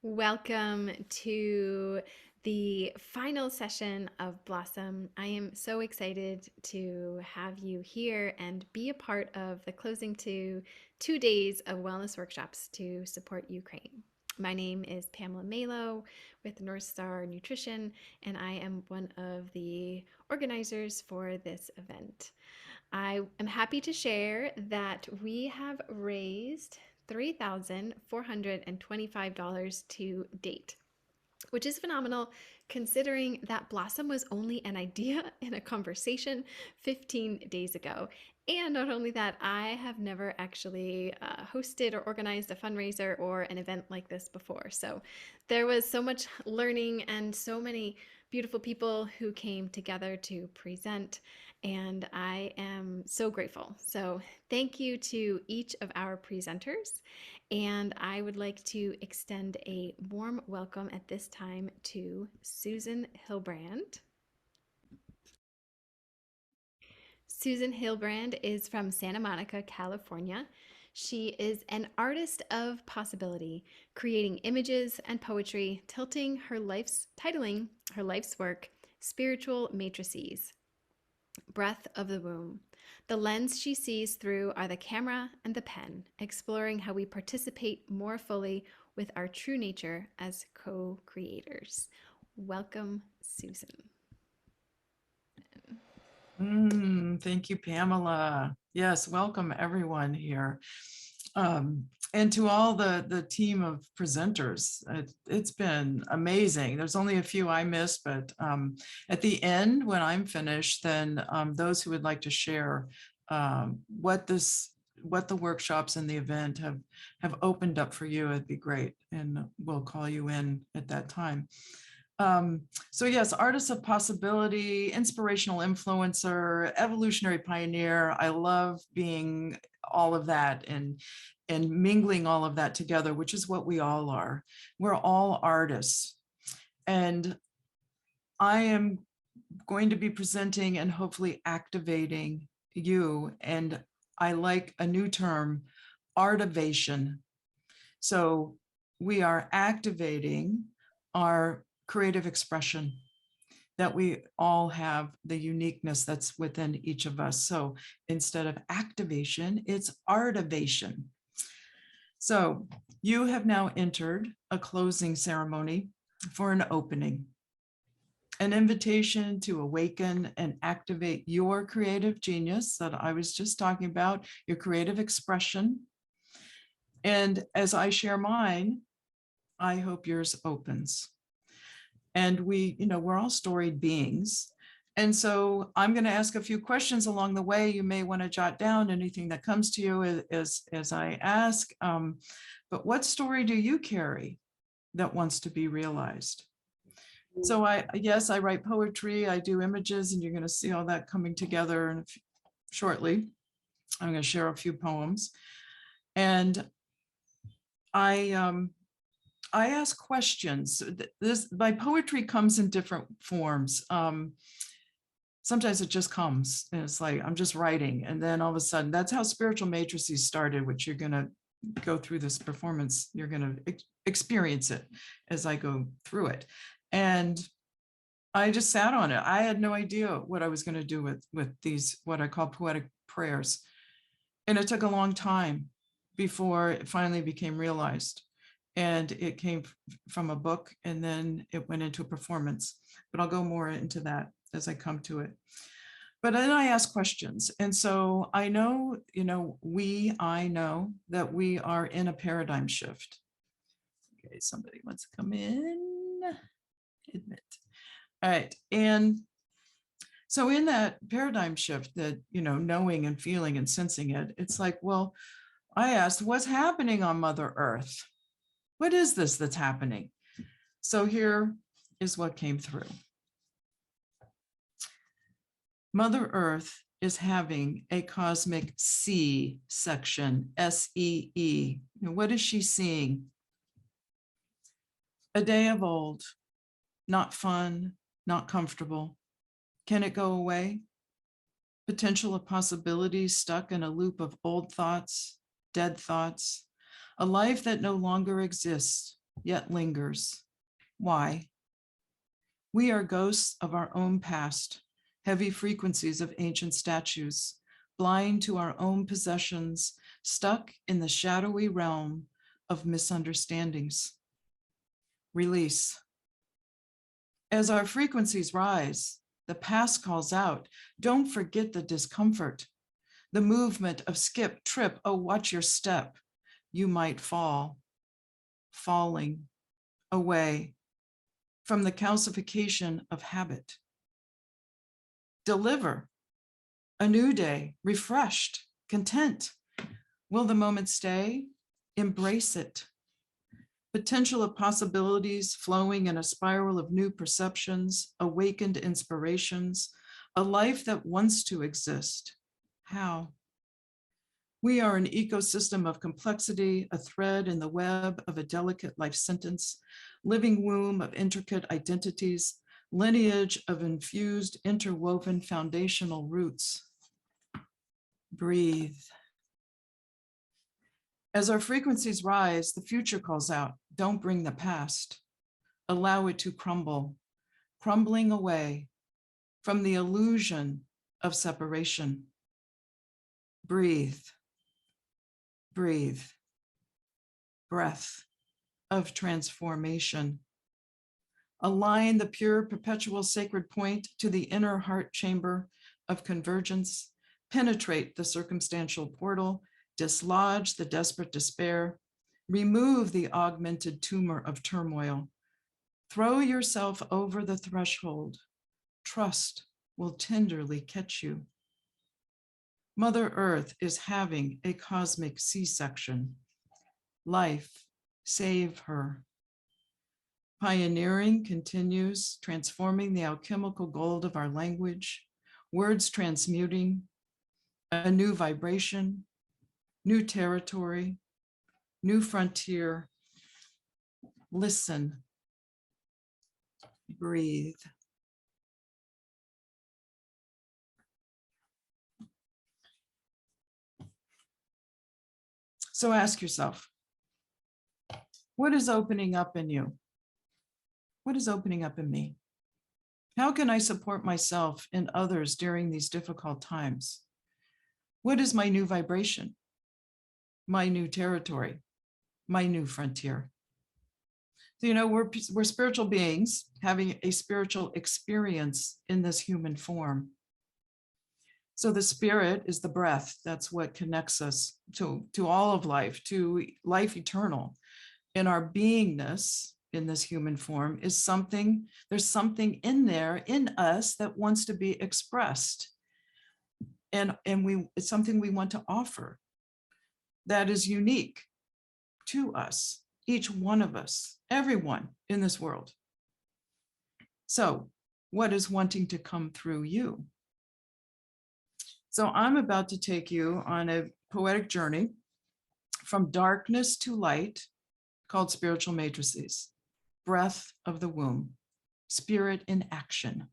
Welcome to the final session of Blossom. I am so excited to have you here and be a part of the closing to 2 days of wellness workshops to support Ukraine. My name is Pamela Malo with North Star Nutrition, and I am one of the organizers for this event. I am happy to share that we have raised $3,425 to date, which is phenomenal considering that Blossom was only an idea in a conversation 15 days ago. And not only that, I have never actually hosted or organized a fundraiser or an event like this before. So there was so much learning and so many beautiful people who came together to present. And I am so grateful. So thank you to each of our presenters. And I would like to extend a warm welcome at this time to Susan Hillbrand. Susan Hillbrand is from Santa Monica, California. She is an artist of possibility, creating images and poetry, titling her life's work Spiritual Matrices, Breath of the Womb. The lens she sees through are the camera and the pen, exploring how we participate more fully with our true nature as co creators. Welcome, Susan. Thank you, Pamela. Yes, welcome everyone here. And to all the team of presenters, it's been amazing. There's only a few I missed, but at the end, when I'm finished, then those who would like to share what the workshops and the event have opened up for you, it'd be great. And we'll call you in at that time. So yes, artist of possibility, inspirational influencer, evolutionary pioneer. I love being all of that and mingling all of that together, which is what we all are. We're all artists. And I am going to be presenting and hopefully activating you. And I like a new term, artivation. So we are activating our creative expression, that we all have the uniqueness that's within each of us. So instead of activation, it's artivation. So you have now entered a closing ceremony for an opening, an invitation to awaken and activate your creative genius that I was just talking about, your creative expression. And as I share mine, I hope yours opens. And we're all storied beings. And so I'm going to ask a few questions along the way. You may want to jot down anything that comes to you as I ask. But what story do you carry that wants to be realized? So yes, I write poetry, I do images, and you're going to see all that coming together shortly. I'm going to share a few poems. And I ask questions. My poetry comes in different forms. Sometimes it just comes and it's like, I'm just writing. And then all of a sudden, that's how Spiritual Matrices started, which you're going to go through this performance. You're going to experience it as I go through it. And I just sat on it. I had no idea what I was going to do with these, what I call poetic prayers. And it took a long time before it finally became realized. And it came from a book, and then it went into a performance. But I'll go more into that as I come to it. But then I ask questions. And so I know, I know that we are in a paradigm shift. Okay, somebody wants to come in. Admit. All right. And so in that paradigm shift, that, knowing and feeling and sensing it, it's like, well, I asked, what's happening on Mother Earth? What is this that's happening? So here is what came through. Mother Earth is having a cosmic C-section, S-E-E. What is she seeing? A day of old, not fun, not comfortable. Can it go away? Potential of possibilities stuck in a loop of old thoughts, dead thoughts, a life that no longer exists, yet lingers. Why? We are ghosts of our own past, heavy frequencies of ancient statues, blind to our own possessions, stuck in the shadowy realm of misunderstandings. Release. As our frequencies rise, the past calls out. Don't forget the discomfort, the movement of skip, trip. Oh, watch your step. You might fall, falling away from the calcification of habit. Deliver a new day, refreshed, content. Will the moment stay? Embrace it. Potential of possibilities flowing in a spiral of new perceptions, awakened inspirations, a life that wants to exist. How? We are an ecosystem of complexity, a thread in the web of a delicate life sentence, living womb of intricate identities, lineage of infused, interwoven foundational roots. Breathe. As our frequencies rise, the future calls out. Don't bring the past. Allow it to crumble, crumbling away from the illusion of separation. Breathe. Breathe. Breath of transformation. Align the pure, perpetual sacred point to the inner heart chamber of convergence. Penetrate the circumstantial portal. Dislodge the desperate despair. Remove the augmented tumor of turmoil. Throw yourself over the threshold. Trust will tenderly catch you. Mother Earth is having a cosmic C-section. Life, save her. Pioneering continues, transforming the alchemical gold of our language, words transmuting, a new vibration, new territory, new frontier. Listen, breathe. So ask yourself, what is opening up in you? What is opening up in me? How can I support myself and others during these difficult times? What is my new vibration? My new territory? My new frontier? So, we're spiritual beings having a spiritual experience in this human form. So the spirit is the breath. That's what connects us to all of life, to life eternal. And our beingness in this human form is there's something in there in us that wants to be expressed. And it's something we want to offer that is unique to us, each one of us, everyone in this world. So what is wanting to come through you? So I'm about to take you on a poetic journey from darkness to light called Spiritual Matrices, Breath of the Womb, Spirit in Action.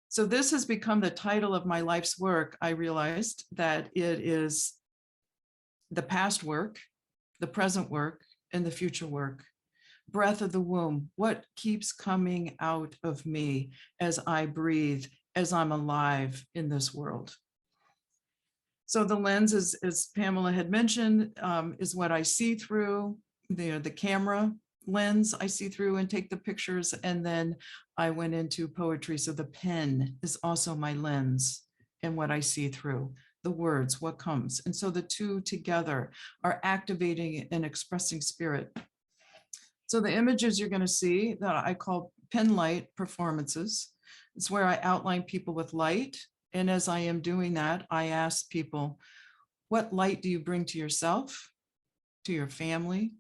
So this has become the title of my life's work. I realized that it is the past work, the present work, and the future work. Breath of the womb, what keeps coming out of me as I breathe, as I'm alive in this world? So the lens, as Pamela had mentioned, is what I see through, the camera lens I see through and take the pictures. And then I went into poetry. So the pen is also my lens and what I see through, the words, what comes. And so the two together are activating and expressing spirit. So the images you're going to see that I call pen light performances. It's where I outline people with light. And as I am doing that, I ask people, what light do you bring to yourself, to your family,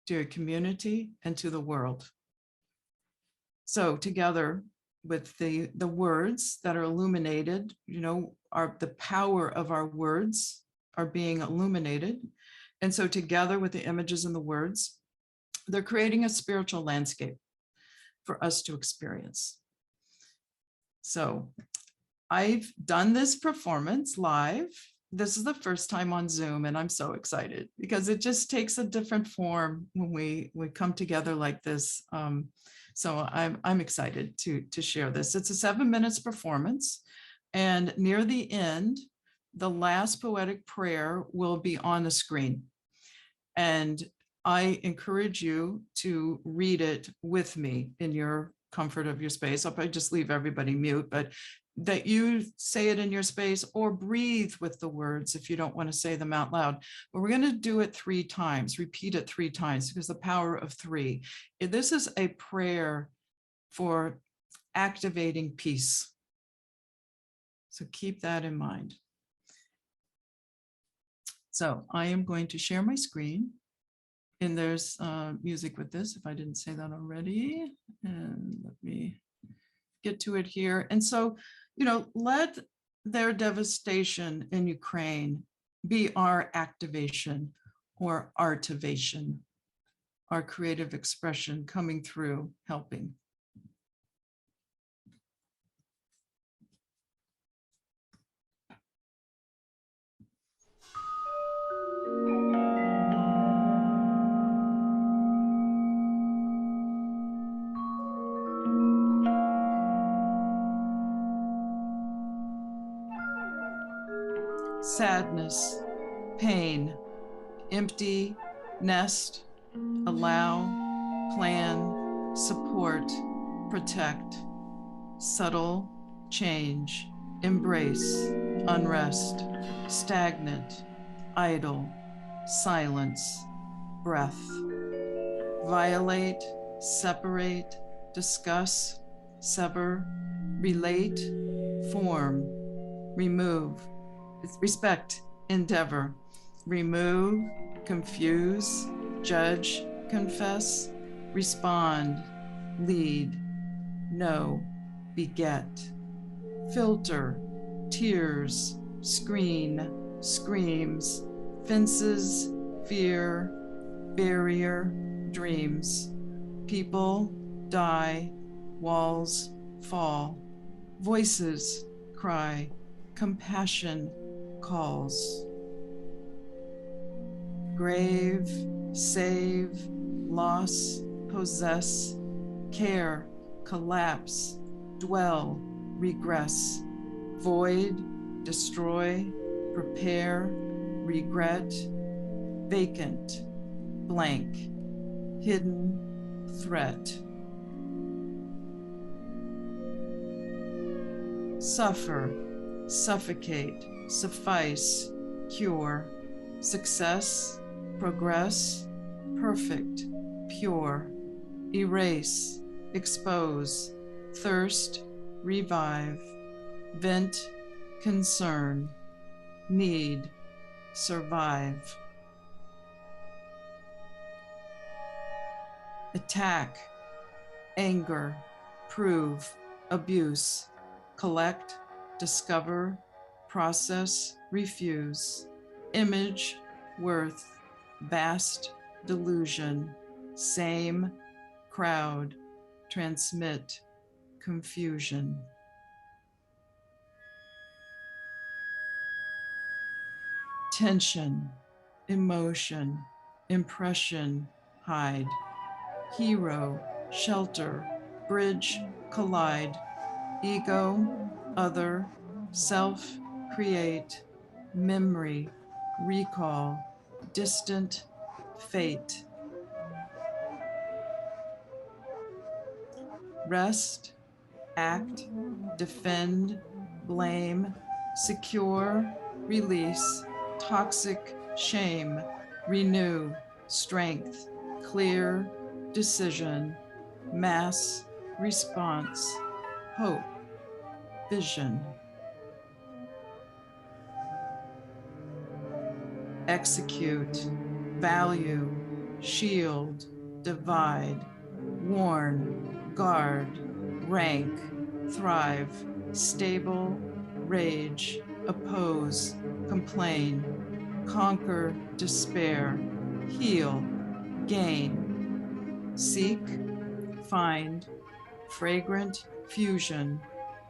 to your community, and to the world? So together with the words that are illuminated, are the power of our words are being illuminated. And so together with the images and the words, they're creating a spiritual landscape for us to experience. So I've done this performance live this is the first time on Zoom, and I'm so excited because it just takes a different form when we come together like this. So I'm excited to share this. It's a 7 minutes performance, and near the end, the last poetic prayer will be on the screen. And I encourage you to read it with me in your comfort of your space. I'll probably just leave everybody mute, but that you say it in your space or breathe with the words if you don't want to say them out loud. But we're going to do it 3 times, repeat it 3 times, because the power of 3. This is a prayer for activating peace. So keep that in mind. So I am going to share my screen. And there's music with this, if I didn't say that already. And let me get to it here. And so, let their devastation in Ukraine be our activation or artivation, our creative expression coming through, helping. Sadness, pain, empty, nest, allow, plan, support, protect, subtle, change, embrace, unrest, stagnant, idle, silence, breath, violate, separate, discuss, sever, relate, form, remove, respect, endeavor, remove, confuse, judge, confess, respond, lead, know, beget, filter, tears, screen, screams, fences, fear, barrier, dreams, people, die, walls, fall, voices, cry, compassion, calls, grave, save, loss, possess, care, collapse, dwell, regress, void, destroy, prepare, regret, vacant, blank, hidden, threat, suffer, suffocate, suffice, cure, success, progress, perfect, pure, erase, expose, thirst, revive, vent, concern, need, survive, attack, anger, prove, abuse, collect, discover, process, refuse, image, worth, vast, delusion, same, crowd, transmit, confusion. Tension, emotion, impression, hide, hero, shelter, bridge, collide, ego, other, self, create, memory, recall, distant, fate, rest, act, defend, blame, secure, release, toxic, shame, renew, strength, clear, decision, mass, response, hope, vision, execute, value, shield, divide, warn, guard, rank, thrive, stable, rage, oppose, complain, conquer, despair, heal, gain, seek, find, fragrant, fusion,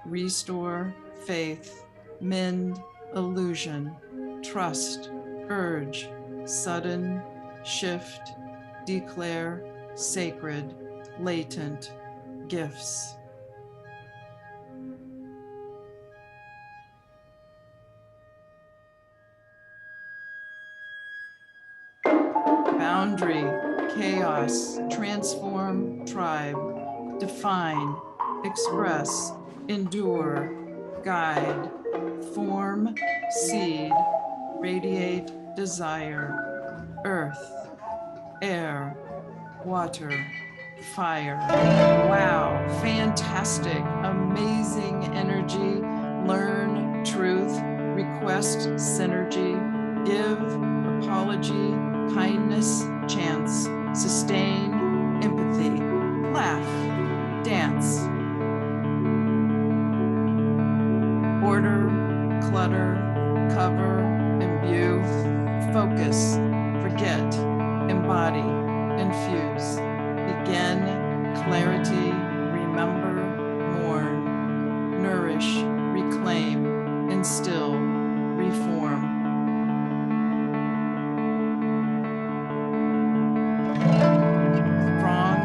restore, faith, mend, illusion, trust, urge, sudden, shift, declare, sacred, latent, gifts. Boundary, chaos, transform, tribe, define, express, endure, guide, form, seed, radiate, desire, earth, air, water, fire. Wow, fantastic, amazing energy. Learn truth, request synergy, give apology, kindness, chance, sustain, empathy, laugh, dance, order, clutter, cover, imbue, focus, forget, embody, infuse, begin, clarity, remember, mourn, nourish, reclaim, instill, reform. Strong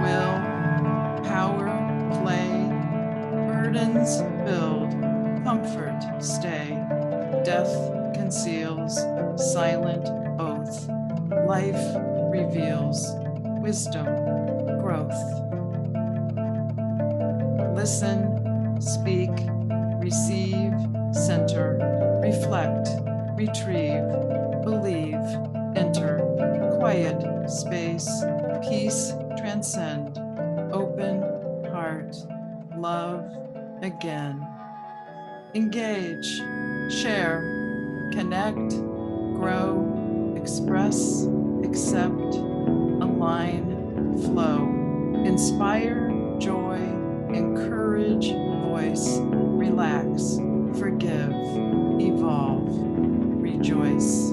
will, power, play, burdens build, comfort stay, death conceals, silent oath, life reveals, wisdom, growth. Listen, speak, receive, center, reflect, retrieve, believe, enter, quiet, space, peace, transcend, open, heart, love, again. Engage, share, connect, grow, express, accept, align, flow, inspire, joy, encourage, voice, relax, forgive, evolve, rejoice.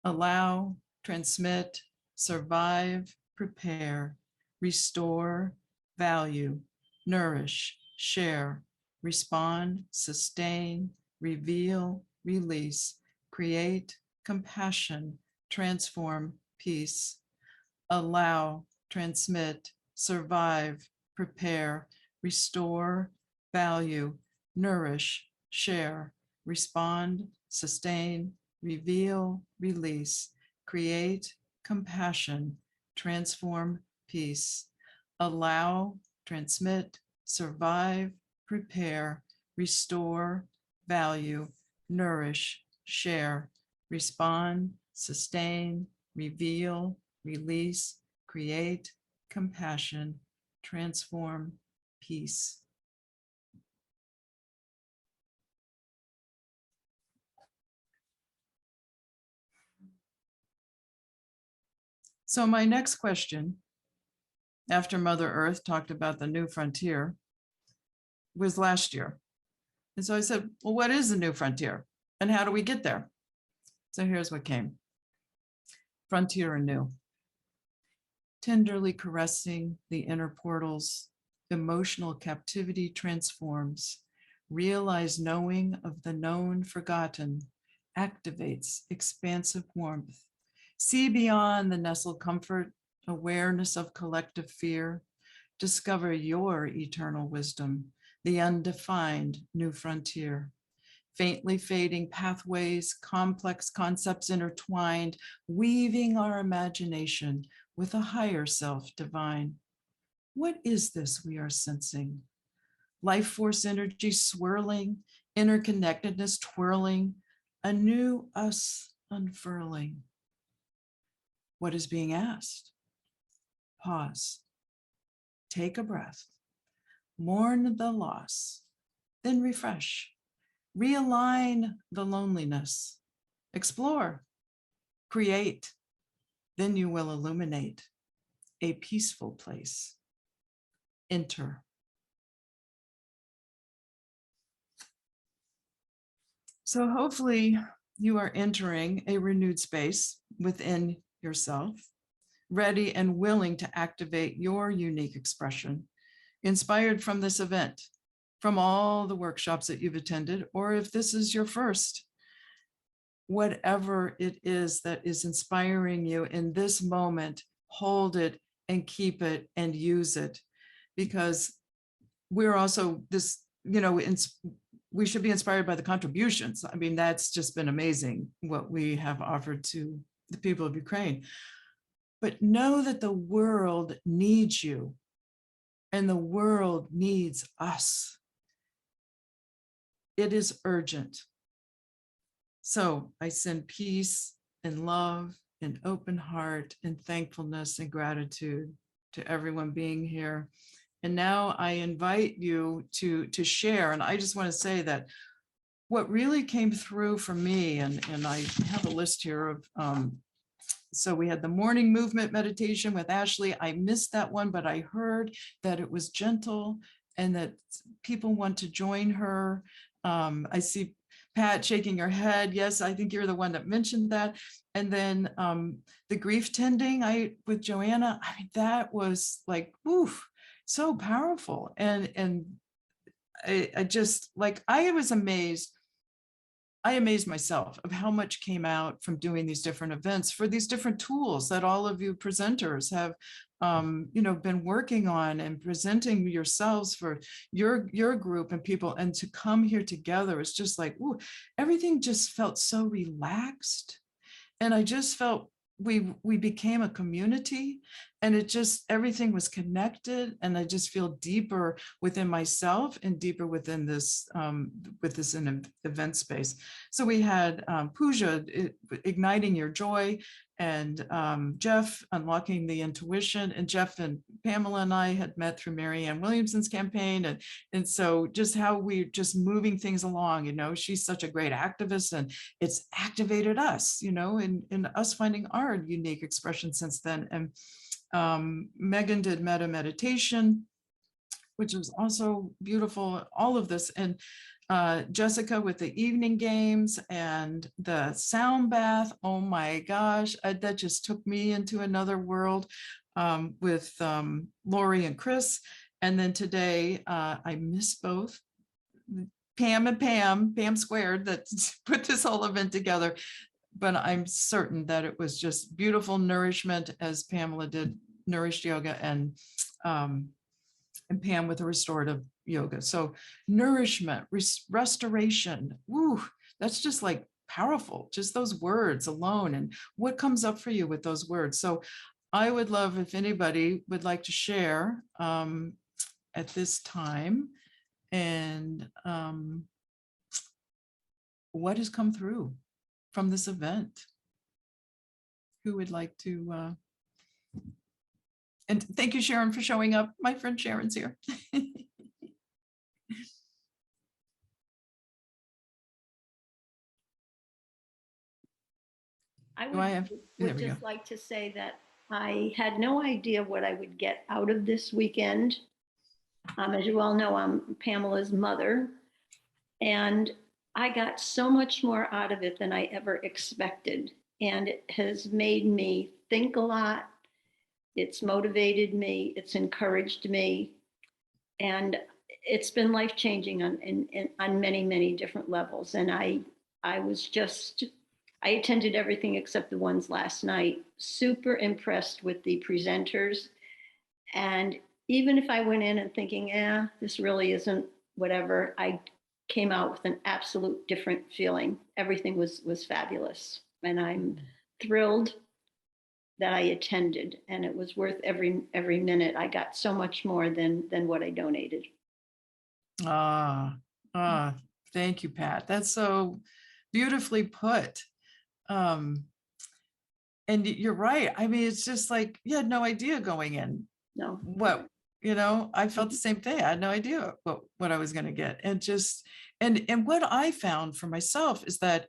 Allow, transmit, survive, prepare, restore, value, nourish, share, respond, sustain, reveal, release, create, compassion, transform, peace. Allow, transmit, survive, prepare, restore, value, nourish, share, respond, sustain, reveal, release, create, compassion, transform, peace. Allow, transmit, survive, prepare, restore, value, nourish, share, respond, sustain, reveal, release, create, compassion, transform, peace. So my next question, after Mother Earth talked about the new frontier, was last year. And so I said, well, what is the new frontier? And how do we get there? So here's what came. Frontier anew. Tenderly caressing the inner portals, emotional captivity transforms. Realize knowing of the known forgotten activates expansive warmth. See beyond the nestled comfort, awareness of collective fear. Discover your eternal wisdom, the undefined new frontier. Faintly fading pathways, complex concepts intertwined, weaving our imagination with a higher self divine. What is this we are sensing? Life force energy swirling, interconnectedness twirling, a new us unfurling. What is being asked? Pause. Take a breath. Mourn the loss. Then refresh. Realign the loneliness. Explore. Create. Then you will illuminate a peaceful place. Enter. So hopefully you are entering a renewed space within yourself, ready and willing to activate your unique expression, inspired from this event. from all the workshops that you've attended, or if this is your first, whatever it is that is inspiring you in this moment, hold it and keep it and use it. Because we're also this, we should be inspired by the contributions. I mean, that's just been amazing what we have offered to the people of Ukraine. But know that the world needs you and the world needs us. It is urgent. So I send peace and love and open heart and thankfulness and gratitude to everyone being here. And now I invite you to share. And I just want to say that what really came through for me, and I have a list here of, so we had the morning movement meditation with Ashley. I missed that one, but I heard that it was gentle and that people want to join her. I see Pat shaking her head. Yes, I think you're the one that mentioned that. And then the grief tending with Joanna, I mean, that was like, oof, so powerful. And I just like, I was amazed. I amazed myself of how much came out from doing these different events for these different tools that all of you presenters have, been working on and presenting yourselves for your group and people, and to come here together. It's just like, ooh, everything just felt so relaxed. And I just felt we became a community, and it just, everything was connected, and I just feel deeper within myself and deeper within this with this event space. So we had Pooja, igniting your joy, and Jeff, unlocking the intuition, and Jeff and Pamela and I had met through Marianne Williamson's campaign, and so just how we just moving things along. She's such a great activist, and it's activated us, in us finding our unique expression since then. And Megan did meta meditation, which was also beautiful, all of this. And Jessica with the evening games and the sound bath. Oh my gosh, that just took me into another world with Lori and Chris. And then today, I miss both Pam and Pam squared, that put this whole event together. But I'm certain that it was just beautiful nourishment, as Pamela did nourished yoga, and Pam with the restorative yoga. So nourishment, restoration, woo, that's just like powerful, just those words alone, and what comes up for you with those words. So I would love if anybody would like to share at this time, and what has come through from this event. Who would like to, and thank you, Sharon, for showing up. My friend Sharon's here. I Do I have, there would we go. just like to say that I had no idea what I would get out of this weekend. As you all know, I'm Pamela's mother, and I got so much more out of it than I ever expected. And it has made me think a lot. It's motivated me. It's encouraged me. And it's been life-changing on many, many different levels. And I was just, I attended everything except the ones last night. Super impressed with the presenters. And even if I went in and thinking, this really isn't whatever, I came out with an absolute different feeling. Everything was fabulous. And I'm thrilled that I attended, and it was worth every minute. I got so much more than what I donated. Thank you, Pat. That's so beautifully put. And you're right. I mean, it's just like, you had no idea going in. No. What, I felt the same thing. I had no idea what I was going to get. And just, and what I found for myself is that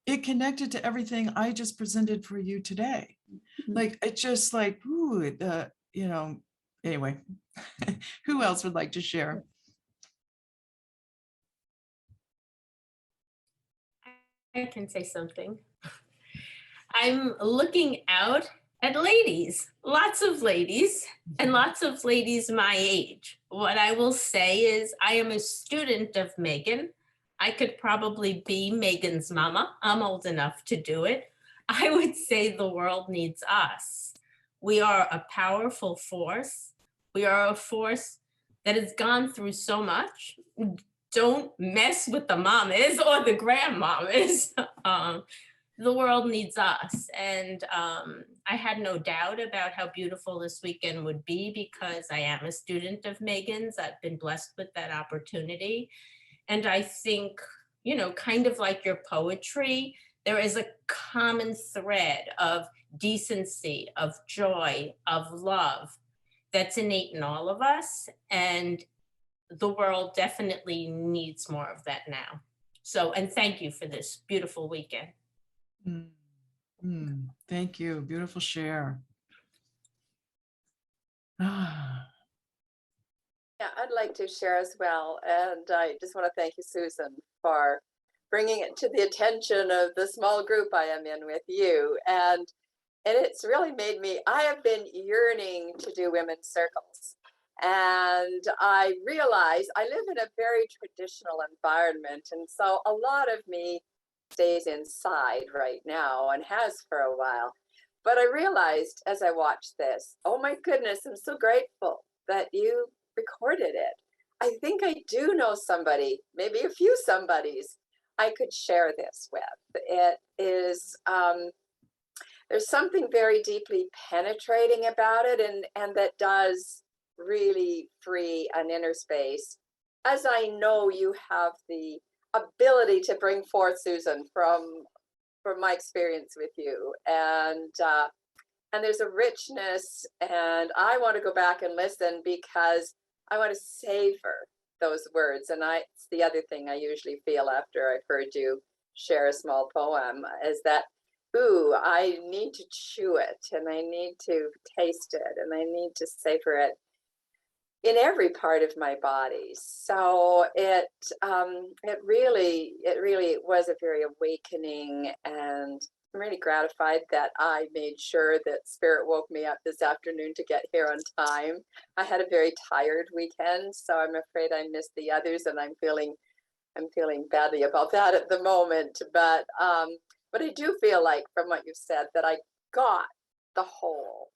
it connected to everything I just presented for you today. Like, it's just like, ooh, anyway, who else would like to share? I can say something. I'm looking out And ladies, lots of ladies, and lots of ladies my age. What I will say is, I am a student of Megan. I could probably be Megan's mama. I'm old enough to do it. I would say the world needs us. We are a powerful force. We are a force that has gone through so much. Don't mess with the mamas or the grandmamas. The world needs us. And I had no doubt about how beautiful this weekend would be because I am a student of Megan's. I've been blessed with that opportunity. And I think, kind of like your poetry, there is a common thread of decency, of joy, of love that's innate in all of us. And the world definitely needs more of that now. So, and thank you for this beautiful weekend. Thank you. Beautiful share. Ah. Yeah, I'd like to share as well. And I just want to thank you, Susan, for bringing it to the attention of the small group I am in with you. And it's really made me, I have been yearning to do women's circles. And I realize I live in a very traditional environment. And so a lot of me stays inside right now and has for a while. But I realized as I watched this, oh my goodness, I'm so grateful that you recorded it. I think I do know somebody, maybe a few somebodies I could share this with. It is, there's something very deeply penetrating about it, and that does really free an inner space, as I know you have the ability to bring forth, Susan, from my experience with you. And there's a richness, and I want to go back and listen because I want to savor those words. And it's the other thing I usually feel after I've heard you share a small poem is that, ooh, I need to chew it, and I need to taste it, and I need to savor it in every part of my body. So it really was a very awakening, and I'm really gratified that I made sure that Spirit woke me up this afternoon to get here on time. I had a very tired weekend, so I'm afraid I missed the others, and I'm feeling badly about that at the moment. But I do feel like, from what you've said, that I got the whole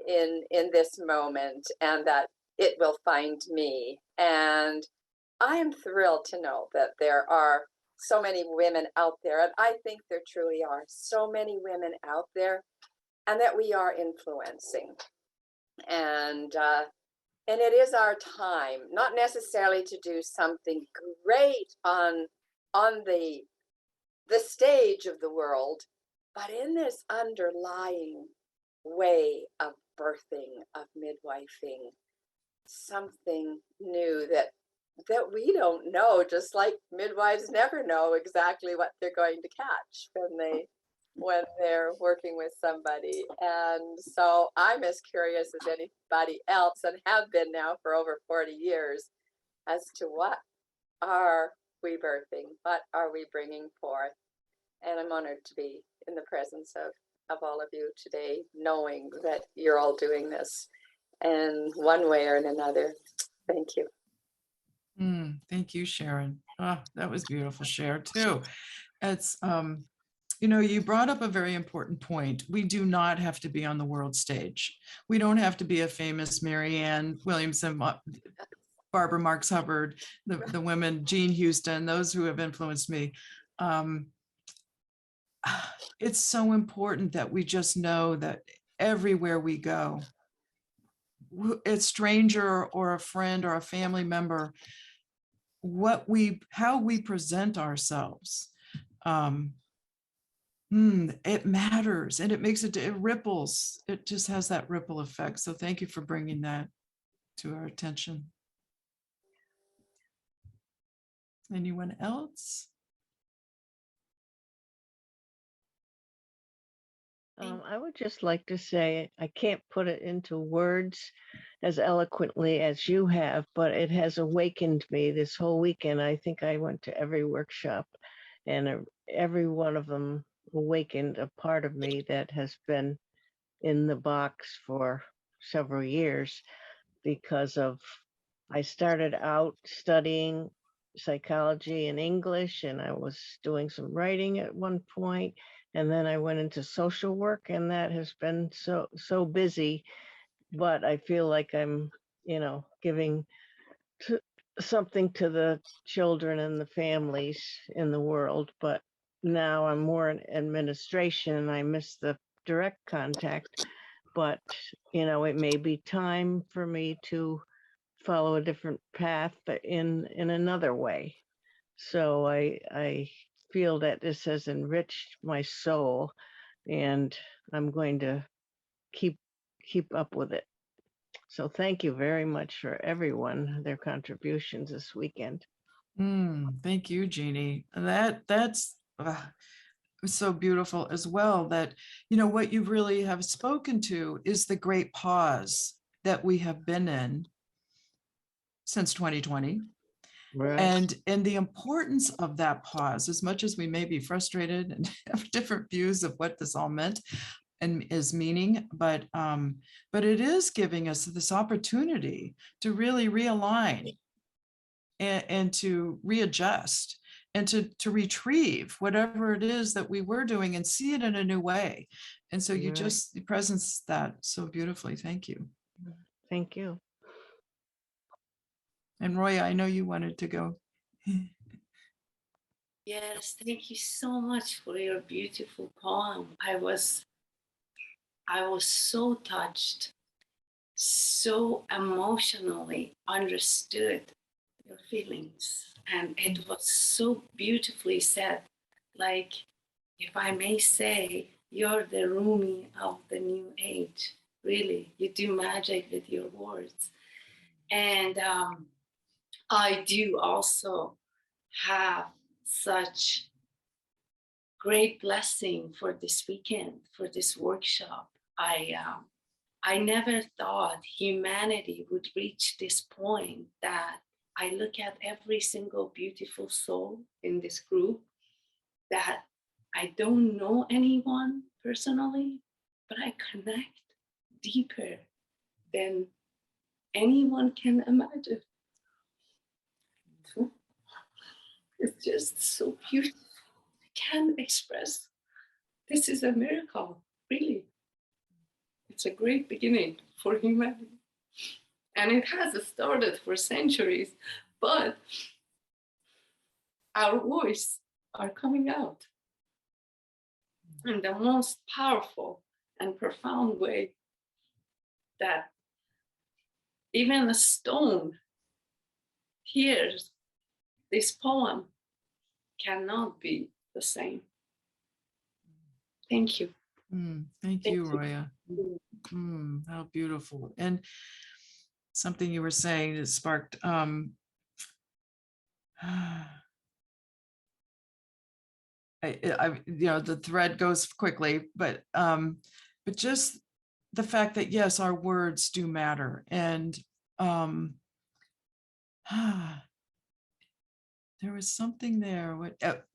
in this moment, and that it will find me. And I am thrilled to know that there are so many women out there, and I think there truly are so many women out there, and that we are influencing. And it is our time, not necessarily to do something great on the stage of the world, but in this underlying way of birthing, of midwifing, something new that we don't know, just like midwives never know exactly what they're going to catch when they're working with somebody. And so I'm as curious as anybody else, and have been now for over 40 years, as to what are we birthing, what are we bringing forth. And I'm honored to be in the presence of all of you today, knowing that you're all doing this in one way or in another. Thank you. Thank you, Sharon. Oh, that was beautiful share too. It's, you brought up a very important point. We do not have to be on the world stage. We don't have to be a famous Marianne Williamson, Barbara Marx Hubbard, the women, Jean Houston, those who have influenced me. It's so important that we just know that everywhere we go, a stranger or a friend or a family member, how we present ourselves, it matters, and it makes it ripples. It just has that ripple effect. So thank you for bringing that to our attention. Anyone else? I would just like to say, I can't put it into words as eloquently as you have, but it has awakened me this whole weekend. I think I went to every workshop, and every one of them awakened a part of me that has been in the box for several years because of, I started out studying psychology and English, and I was doing some writing at one point, and then I went into social work, and that has been so busy. But I feel like I'm, giving to, something to the children and the families in the world. But now I'm more in administration, and I miss the direct contact. But it may be time for me to follow a different path, but in another way. So I feel that this has enriched my soul, and I'm going to keep up with it. So thank you very much for everyone, their contributions this weekend. Thank you, Jeannie. That's so beautiful as well, that, what you really have spoken to is the great pause that we have been in since 2020. Right. And the importance of that pause, as much as we may be frustrated and have different views of what this all meant and is meaning, but it is giving us this opportunity to really realign and to readjust and to retrieve whatever it is that we were doing and see it in a new way. And so you Right. just presence that so beautifully. Thank you. Thank you. And Roya, I know you wanted to go. Yes, thank you so much for your beautiful poem. I was so touched, so emotionally understood your feelings. And it was so beautifully said. Like, if I may say, you're the Rumi of the new age. Really, you do magic with your words. And I do also have such great blessing for this weekend, for this workshop. I never thought humanity would reach this point that I look at every single beautiful soul in this group, that I don't know anyone personally, but I connect deeper than anyone can imagine. It's just so beautiful. I can't express. This is a miracle, really. It's a great beginning for humanity. And it has started for centuries, but our voice are coming out in the most powerful and profound way that even a stone hears this poem cannot be the same. Thank you. Thank you, Roya. How beautiful. And something you were saying that sparked the thread goes quickly, but just the fact that, yes, our words do matter. And there was something there.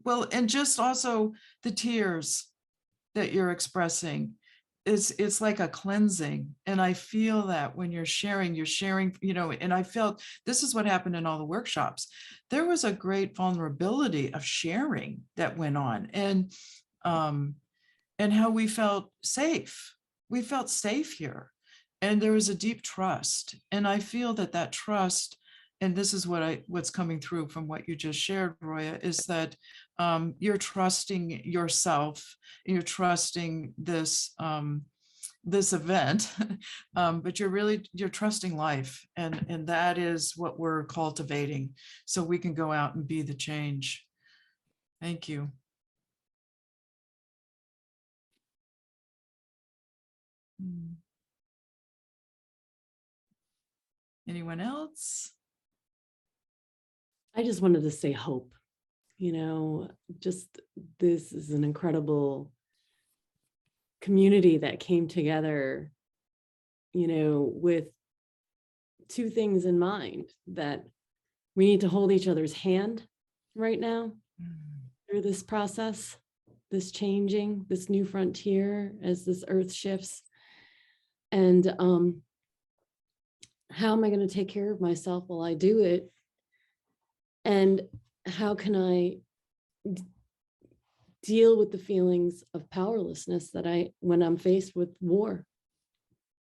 Well, and just also the tears that you're expressing, it's like a cleansing. And I feel that when you're sharing, and I felt this is what happened in all the workshops. There was a great vulnerability of sharing that went on, and how we felt safe. We felt safe here. And there was a deep trust. And I feel that trust, and this is what's coming through from what you just shared, Roya, is that you're trusting yourself, you're trusting this this event, but you're trusting life, and that is what we're cultivating, so we can go out and be the change. Thank you. Anyone else? I just wanted to say hope. Just this is an incredible community that came together, with two things in mind: that we need to hold each other's hand right now through this process, this changing, this new frontier as this earth shifts. And how am I going to take care of myself while I do it? And how can I deal with the feelings of powerlessness that when I'm faced with war?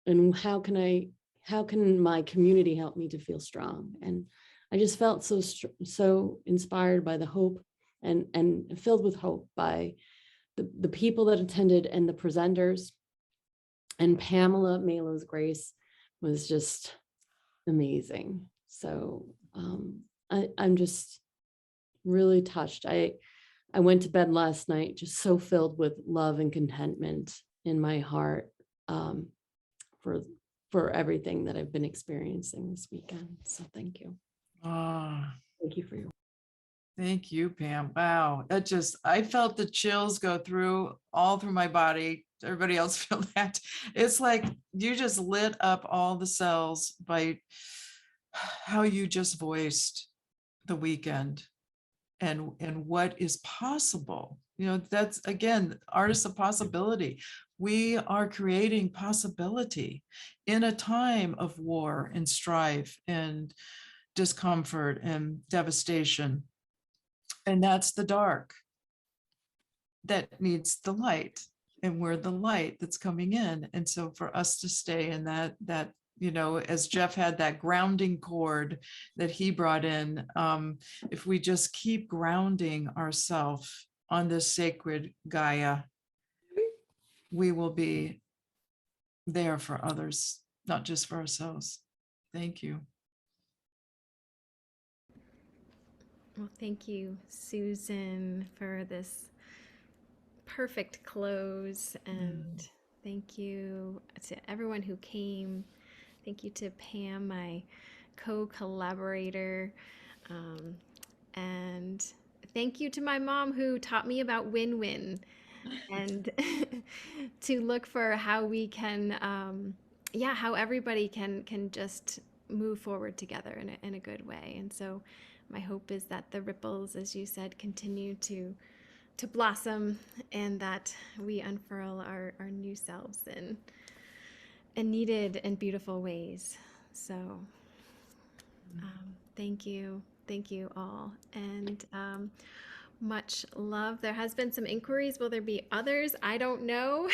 And how can my community help me to feel strong? And I just felt so inspired by the hope and filled with hope by the people that attended and the presenters. And Pamela Malo's grace was just amazing. So I'm just really touched. I went to bed last night just so filled with love and contentment in my heart for everything that I've been experiencing this weekend. So thank you. Ah, Thank you for your thank you, Pam. Wow. I felt the chills go all through my body. Everybody else feel that? It's like you just lit up all the cells by how you just voiced the weekend and what is possible. That's again, artists of possibility. We are creating possibility in a time of war and strife and discomfort and devastation. And that's the dark that needs the light. And we're the light that's coming in. And so for us to stay in that, as Jeff had that grounding cord that he brought in, if we just keep grounding ourselves on this sacred Gaia, we will be there for others, not just for ourselves. Thank you. Well, thank you, Susan, for this perfect close. And thank you to everyone who came. Thank you to Pam, my co-collaborator. And thank you to my mom who taught me about win-win and to look for how we can, how everybody can just move forward together in a good way. And so my hope is that the ripples, as you said, continue to blossom and that we unfurl our new selves in needed and beautiful ways. So thank you all, and much love. There has been some inquiries. Will there be others? I don't know.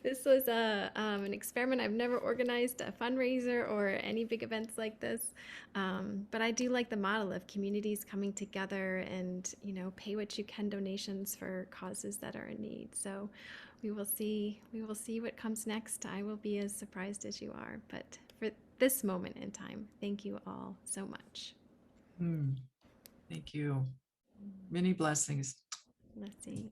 This was an experiment. I've never organized a fundraiser or any big events like this, but I do like the model of communities coming together and pay what you can donations for causes that are in need. So we will see what comes next. I will be as surprised as you are, but for this moment in time, thank you all so much. Thank you. Many blessings. Let's see.